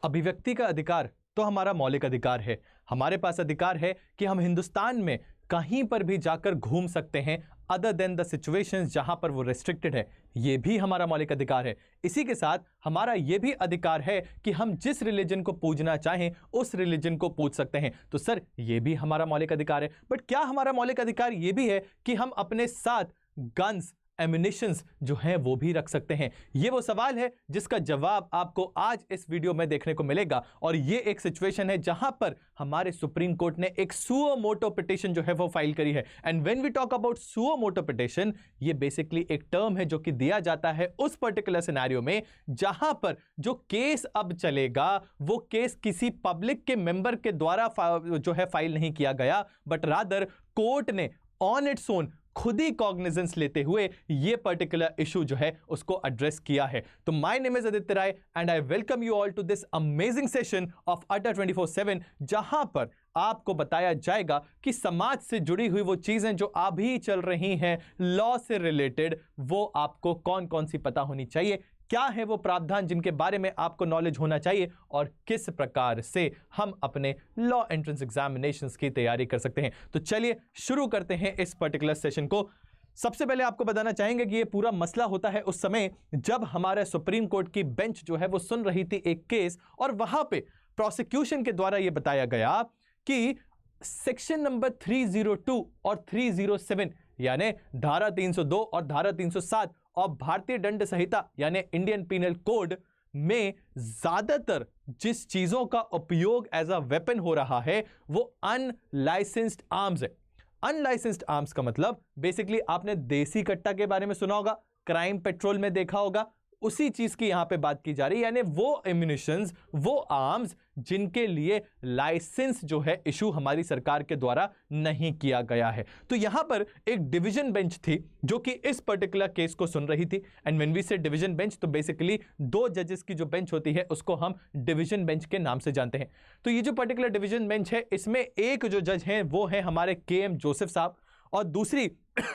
अभिव्यक्ति का अधिकार तो हमारा मौलिक अधिकार है। हमारे पास अधिकार है कि हम हिंदुस्तान में कहीं पर भी जाकर घूम सकते हैं अदर देन द सिचुएशंस जहां पर वो रेस्ट्रिक्टेड है। ये भी हमारा मौलिक अधिकार है। इसी के साथ हमारा ये भी अधिकार है कि हम जिस रिलीजन को पूजना चाहें उस रिलीजन को पूज सकते हैं। तो सर ये भी हमारा मौलिक अधिकार है। बट क्या हमारा मौलिक अधिकार ये भी है कि हम अपने साथ गन्स एमिनेशंस जो हैं वो भी रख सकते हैं? ये वो सवाल है जिसका जवाब आपको आज इस वीडियो में देखने को मिलेगा। और ये एक सिचुएशन है जहां पर हमारे सुप्रीम कोर्ट ने एक सुओ मोटो पिटीशन जो है वो फाइल करी है। And when we talk about suo motu petition, ये बेसिकली एक टर्म है जो कि दिया जाता है उस पर्टिकुलर सिनेरियो में जहां पर जो केस अब चलेगा वो केस किसी पब्लिक के मेंबर के द्वारा जो है फाइल नहीं किया गया, बट रादर कोर्ट ने ऑन इट्स ओन खुद ही कॉग्निजेंस लेते हुए ये पर्टिकुलर इशू जो है उसको एड्रेस किया है। तो my name is Aditya Rai and I welcome you all to this amazing session of Adda 24/7, जहां पर आपको बताया जाएगा कि समाज से जुड़ी हुई वो चीजें जो अभी चल रही हैं लॉ से रिलेटेड, वो आपको कौन कौन सी पता होनी चाहिए, क्या है वो प्रावधान जिनके बारे में आपको नॉलेज होना चाहिए, और किस प्रकार से हम अपने लॉ एंट्रेंस एग्जामिनेशंस की तैयारी कर सकते हैं। तो चलिए शुरू करते हैं इस पर्टिकुलर सेशन को। सबसे पहले आपको बताना चाहेंगे कि ये पूरा मसला होता है उस समय जब हमारे सुप्रीम कोर्ट की बेंच जो है वो सुन रही थी एक केस, और वहां पे प्रोसिक्यूशन के द्वारा ये बताया गया कि सेक्शन नंबर 302 और 307 यानी धारा 302 और धारा 307 और भारतीय दंड संहिता यानी इंडियन पीनल कोड में ज्यादातर जिस चीजों का उपयोग एज अ वेपन हो रहा है वो अनलाइसेंस्ड आर्म्स है। अनलाइसेंस्ड आर्म्स का मतलब बेसिकली आपने देसी कट्टा के बारे में सुना होगा, क्राइम पेट्रोल में देखा होगा, उसी चीज की यहां पे बात की जा रही है। यानी वो एम्यूनिशंस, वो आर्म्स जिनके लिए लाइसेंस जो है इशू हमारी सरकार के द्वारा नहीं किया गया है। तो यहां पर एक डिवीजन बेंच थी जो कि इस पर्टिकुलर केस को सुन रही थी। एंड व्हेन वी से डिवीजन बेंच, तो बेसिकली 2 जजेस की जो बेंच होती है उसको हम डिवीजन बेंच के नाम से जानते हैं। तो ये जो पर्टिकुलर डिवीजन बेंच है इसमें एक जो जज हैं वो है हमारे KM जोसेफ साहब, और दूसरी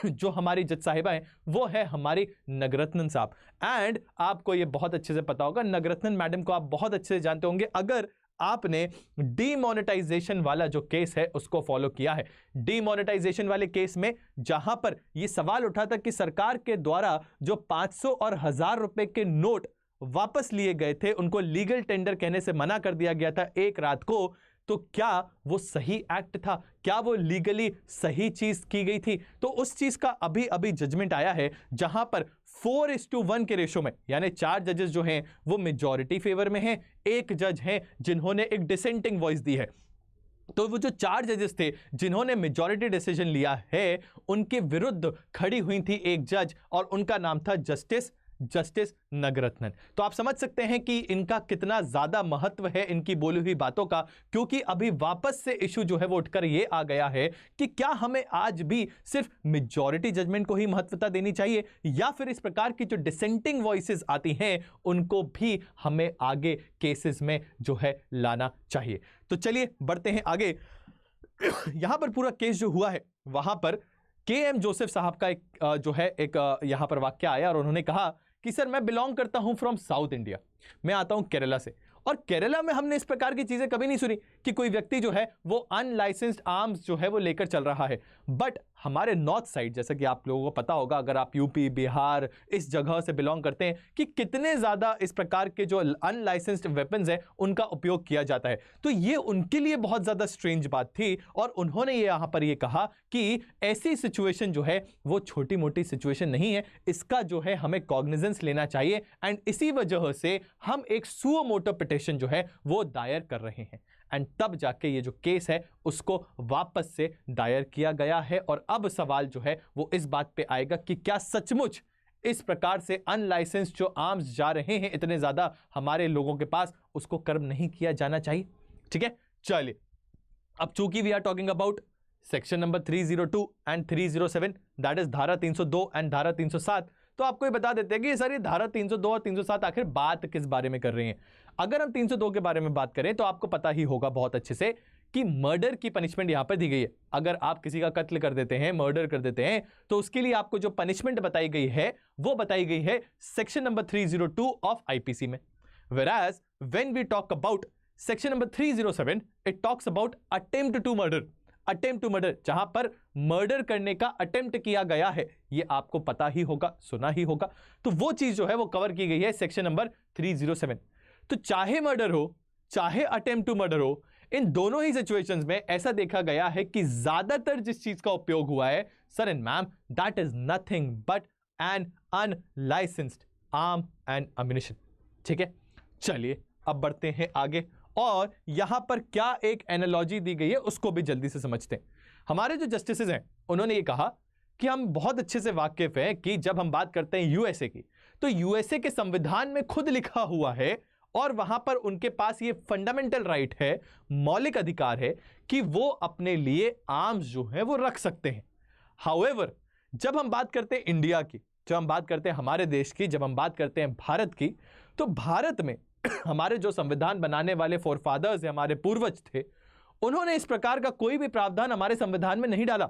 जो हमारी जज साहिबा हैं वो है हमारी नगरत्नन साहब। एंड आपको ये बहुत अच्छे से पता होगा, नगरत्नन मैडम को आप बहुत अच्छे से जानते होंगे अगर आपने डीमोनेटाइजेशन वाला जो केस है उसको फॉलो किया है। डीमोनेटाइजेशन वाले केस में जहां पर यह सवाल उठा था कि सरकार के द्वारा जो 500 और 1000 रुपए के नोट वापस लिए गए थे उनको लीगल टेंडर कहने से मना कर दिया गया था एक रात को, तो क्या वो सही एक्ट था, क्या वो लीगली सही चीज की गई थी? तो उस चीज का अभी अभी जजमेंट आया है जहां पर 4:1 के रेशो में, यानी 4 जजेस जो हैं वो मेजॉरिटी फेवर में हैं, एक जज हैं जिन्होंने एक डिसेंटिंग वॉइस दी है। तो वो जो 4 जजेस थे जिन्होंने मेजॉरिटी डिसीजन लिया है उनके विरुद्ध खड़ी हुई थी एक जज, और उनका नाम था जस्टिस नगरत्नन। तो आप समझ सकते हैं कि इनका कितना ज्यादा महत्व है इनकी बोली हुई बातों का, क्योंकि अभी वापस से इशू जो है वो उठकर ये आ गया है कि क्या हमें आज भी सिर्फ मेजॉरिटी जजमेंट को ही महत्वता देनी चाहिए या फिर इस प्रकार की जो डिसेंटिंग वॉइसेस आती हैं उनको भी हमें आगे केसेस में जो है लाना चाहिए। तो चलिए बढ़ते हैं आगे। यहां पर पूरा केस जो हुआ है वहां पर KM जोसेफ साहब का एक यहां पर वाक्य आया और उन्होंने कहा कि सर मैं बिलोंग करता हूं फ्रॉम साउथ इंडिया, मैं आता हूं केरला से, और केरला में हमने इस प्रकार की चीजें कभी नहीं सुनी कि कोई व्यक्ति जो है वो अनलाइसेंस्ड आर्म्स जो है वो लेकर चल रहा है। बट हमारे नॉर्थ साइड, जैसा कि आप लोगों को पता होगा अगर आप यूपी बिहार इस जगह से बिलोंग करते हैं, कि कितने ज्यादा इस प्रकार के जो अनलाइसेंस्ड वेपन्स हैं उनका उपयोग किया जाता है। तो ये उनके लिए बहुत ज्यादा स्ट्रेंज बात थी, और उन्होंने ये यहां पर ये कहा कि ऐसी सिचुएशन जो है वो छोटी मोटी सिचुएशन नहीं है, इसका जो है हमें कॉग्निजेंस लेना चाहिए। एंड इसी वजह से हम एक सुओ मोटो पिटीशन जो है वो दायर कर रहे हैं। एंड तब जाके ये जो केस है उसको वापस से दायर किया गया है, और अब सवाल जो है वो इस बात पे आएगा कि क्या सचमुच इस प्रकार से अनलाइसेंस्ड जो आर्म्स जा रहे हैं इतने ज्यादा हमारे लोगों के पास, उसको कर्म नहीं किया जाना चाहिए। ठीक है, चलिए अब चूंकि we are talking about section number 302 and 307, that is धारा 302 एंड धारा 307, तो आपको ये बता देते हैं कि सर ये धारा 302 और 307 आखिर बात किस बारे में कर रही हैं। अगर हम 302 के बारे में बात करें तो आपको पता ही होगा बहुत अच्छे से कि मर्डर की पनिशमेंट यहां पर दी गई है। अगर आप किसी का कत्ल कर देते हैं, मर्डर कर देते हैं, तो उसके लिए आपको जो पनिशमेंट बताई गई है वो बताई गई है सेक्शन नंबर 302 ऑफ आईपीसी में। Whereas when we talk about section number 307, it talks about attempt to murder. Attempt to murder, जहां पर मर्डर करने का अटेम्प्ट किया गया है, ये आपको पता ही होगा, सुना ही होगा, तो वो चीज जो है वो कवर की गई है सेक्शन नंबर 307। तो चाहे मर्डर हो चाहे अटेम्प्ट टू मर्डर हो, इन दोनों ही सिचुएशंस में ऐसा देखा गया है कि ज्यादातर जिस चीज का उपयोग हुआ है sir and ma'am, that is nothing but an unlicensed arm and ammunition. ठीक है, चलिए अब बढ़ते हैं आगे, और यहां पर क्या एक एनालॉजी दी गई है उसको भी जल्दी से समझते हैं। हमारे जो जस्टिसेस हैं उन्होंने ये कहा कि हम बहुत अच्छे से वाकिफ हैं कि जब हम बात करते हैं यूएसए की, तो यूएसए के संविधान में खुद लिखा हुआ है और वहां पर उनके पास ये फंडामेंटल राइट है, मौलिक अधिकार है कि वो अपने लिए आर्म्स जो है वो रख सकते हैं। हाउएवर, जब हम बात करते हैं इंडिया की, जब हम बात करते हैं हमारे देश की, जब हम बात करते हैं भारत की, तो भारत में हमारे जो संविधान बनाने वाले फोरफादर्स हमारे पूर्वज थे, उन्होंने इस प्रकार का कोई भी प्रावधान हमारे संविधान में नहीं डाला,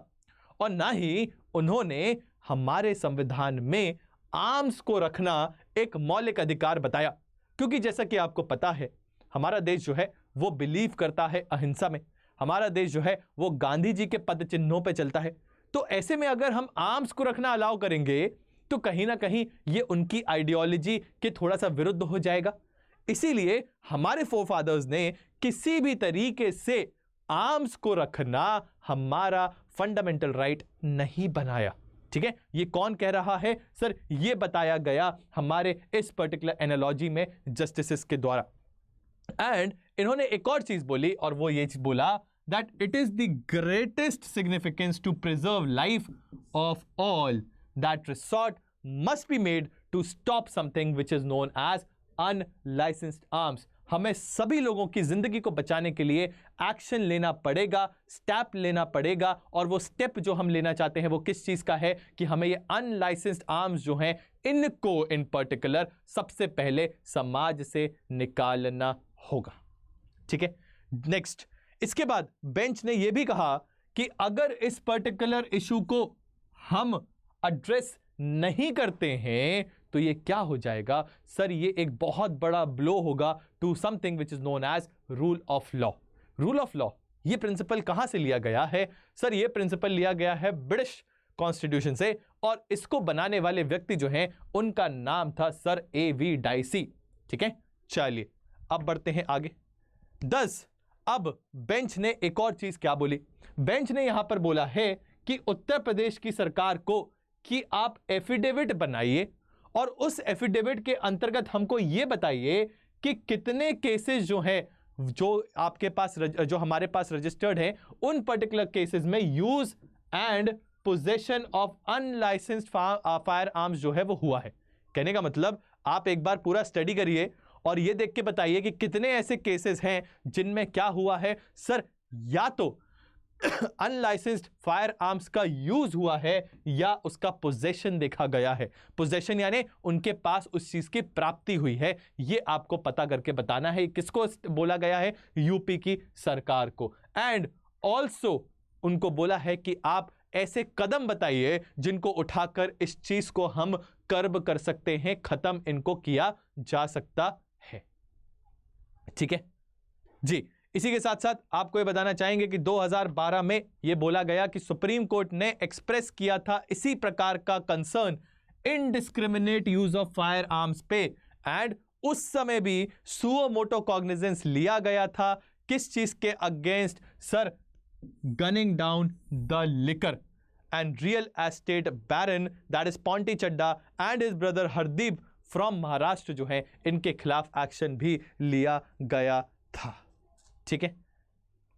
और ना ही उन्होंने हमारे संविधान में आर्म्स को रखना एक मौलिक अधिकार बताया। क्योंकि जैसा कि आपको पता है, हमारा देश जो है वो बिलीव करता है अहिंसा में, हमारा देश जो है वो गांधी जी के पद चिन्हों पे चलता है। तो ऐसे में अगर हम आर्म्स को रखना अलाउ करेंगे तो कहीं ना कहीं ये उनकी आइडियोलॉजी के थोड़ा सा विरुद्ध हो जाएगा। इसीलिए हमारे फोरफादर्स ने किसी भी तरीके से आर्म्स को रखना हमारा फंडामेंटल राइट नहीं बनाया। ठीक है, ये कौन कह रहा है सर? ये बताया गया हमारे इस पर्टिकुलर एनालॉजी में जस्टिसेस के द्वारा। एंड इन्होंने एक और चीज बोली, और वो ये चीज बोला that it is the greatest significance to preserve life of all that resort must be made to stop something which is known as unlicensed arms. हमें सभी लोगों की जिंदगी को बचाने के लिए एक्शन लेना पड़ेगा, स्टेप लेना पड़ेगा, और वो स्टेप जो हम लेना चाहते हैं वो किस चीज का है कि हमें ये अनलाइसेंस्ड आर्म्स जो हैं इनको इन पर्टिकुलर सबसे पहले समाज से निकालना होगा। ठीक है, नेक्स्ट, इसके बाद बेंच ने यह भी कहा कि अगर इस पर्टिकुलर इशू को हम एड्रेस नहीं करते हैं तो ये क्या हो जाएगा सर? ये एक बहुत बड़ा ब्लो होगा to something which is known as rule of law. Rule of law, ये प्रिंसिपल कहां से लिया गया है सर? ये प्रिंसिपल लिया गया है ब्रिटिश कॉन्स्टिट्यूशन से, और इसको बनाने वाले व्यक्ति जो हैं उनका नाम था सर A.V. डाइसी। ठीक है, चलिए अब बढ़ते हैं आगे। 10, अब बेंच ने एक और चीज क्या बोली? बेंच ने यहां पर बोला है कि उत्तर प्रदेश की सरकार को कि आप एफिडेविट बनाइए, और उस एफिडेविट के अंतर्गत हमको यह बताइए कि कितने केसेस जो हैं, जो आपके पास, जो हमारे पास रजिस्टर्ड हैं, उन पर्टिकुलर केसेस में use and possession of unlicensed fire arms जो है वो हुआ है। कहने का मतलब आप एक बार पूरा स्टडी करिए और ये देख के बताइए कि कितने ऐसे केसेस हैं जिनमें क्या हुआ है सर, या तो अनलाइसेंस्ड फायर आर्म्स का यूज हुआ है या उसका पोजेशन देखा गया है। पोजेशन यानी उनके पास उस चीज की प्राप्ति हुई है, ये आपको पता करके बताना है। किसको बोला गया है? यूपी की सरकार को। एंड ऑल्सो उनको बोला है कि आप ऐसे कदम बताइए जिनको उठाकर इस चीज को हम कर्ब कर सकते हैं, खत्म इनको किया जा सकता है। ठीक है जी। इसी के साथ साथ आपको ये बताना चाहेंगे कि 2012 में ये बोला गया कि सुप्रीम कोर्ट ने एक्सप्रेस किया था इसी प्रकार का concern indiscriminate use of fire arms पे, एंड उस समय भी सुओ मोटो कॉग्निजेंस लिया गया था किस चीज के against sir? Gunning down the liquor and real estate baron that is Ponty Chadha and his brother Hardeep from Maharashtra जो है, इनके खिलाफ एक्शन भी लिया गया था। ठीक है,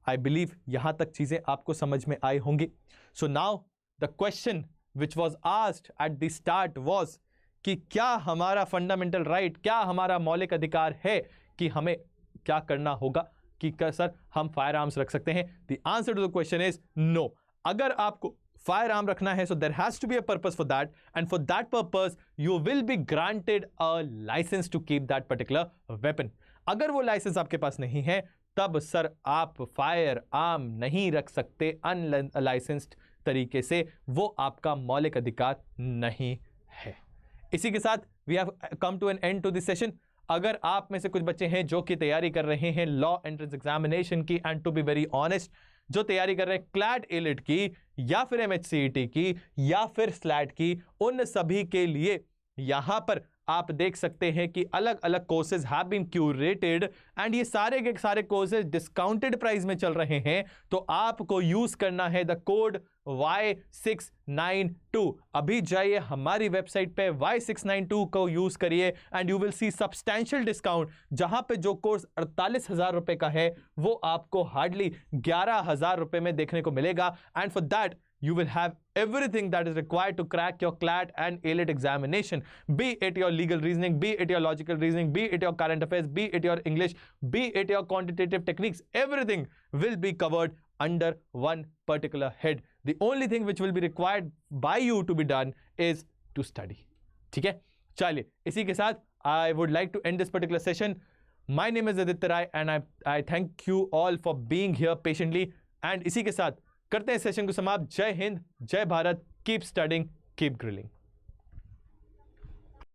आई बिलीव यहां तक चीजें आपको समझ में आई होंगी। So now the question which was asked at the start was कि क्या हमारा फंडामेंटल राइट, क्या हमारा मौलिक अधिकार है कि हमें क्या करना होगा कि क्या सर हम फायर आर्म्स रख सकते हैं? The answer to the question is no. अगर आपको फायर आर्म रखना है, so there has to be a purpose for that, and for that purpose you will be granted a license to keep that particular weapon. अगर वो licence आपके पास नहीं है तब सर आप फायर आर्म नहीं रख सकते अनलाइसेंस्ड तरीके से, वो आपका मौलिक अधिकार नहीं है। इसी के साथ we have come to an end to this session. अगर आप में से कुछ बच्चे हैं जो कि तैयारी कर रहे हैं लॉ एंट्रेंस एग्जामिनेशन की, and to be very honest जो तैयारी कर रहे हैं क्लैट एलिट की या फिर MHCET की या फिर स्लैट की, उन सभी के लिए यहां पर आप देख सकते हैं कि अलग अलग courses have been curated and ये सारे के सारे कोर्सेज डिस्काउंटेड प्राइस में चल रहे हैं। तो आपको यूज करना है द कोड Y692। अभी जाइए हमारी वेबसाइट पे Y692 को यूज करिए and you will see substantial discount. जहां पे जो कोर्स 48,000 रुपए का है वो आपको हार्डली 11,000 रुपए में देखने को मिलेगा। And for that you will have everything that is required to crack your CLAT and ALET examination, be it your legal reasoning, be it your logical reasoning, be it your current affairs, be it your English, be it your quantitative techniques. Everything will be covered under one particular head. The only thing which will be required by you to be done is to study. ठीक है, चलिए इसी के साथ I would like to end this particular session. My name is Aditya Rai and I thank you all for being here patiently. And इसी के साथ करते हैं सेशन को समाप्त। जय हिंद, जय Bharat, keep studying, keep grilling.